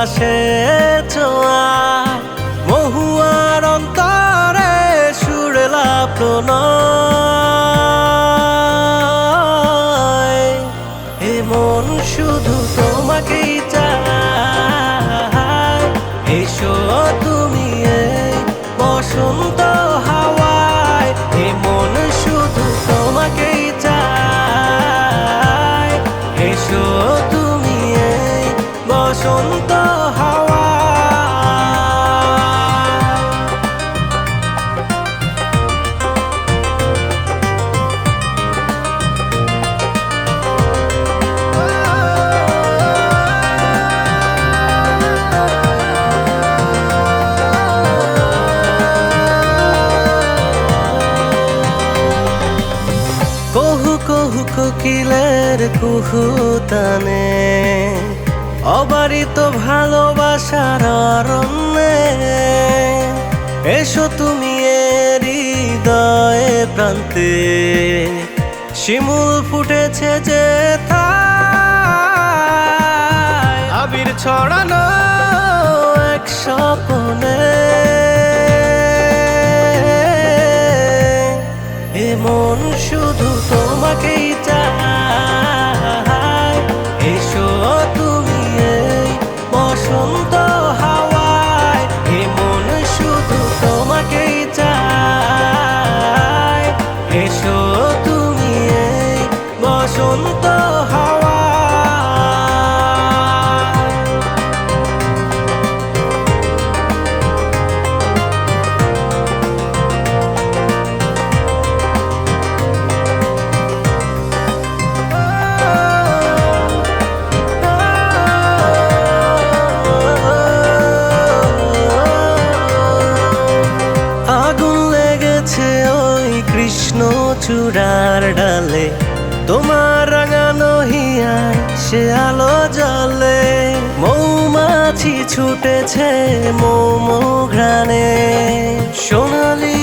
বাতাসে ছোঁয়া মহুয়ার অন্তরে সুরেলা প্রণয়। এ মন শুধু তোমাকেই চায়, এসো তুমি এই বসন্ত হাওয়ায়। এ মন শুধু তোমাকেই চায়, এসো তুমি এই বসন্ত হাওয়ায়। কহু কহু কোকিলের কুহুতানে অবারিত ভালোবাসার অরণ্যে এসো তুমি হৃদয়ে প্রান্তে। শিমুল ফুটেছে যে থায়, আবির ছড়ানো এক স্বপনে। এ মন শুধু তোমাকেই চায়, এসো তুমি এই বসন্ত হাওয়ায়। এ মন শুধু তোমাকেই চায়, এসো তুমি এই বসন্ত হাওয়ায়। কৃষ্ণচূড়ার ডালে তোমার রাঙানো হিয়ায় সে আলো জ্বলে। মৌমাছি ছুটেছে মৌম ঘ্রাণে, সোনালি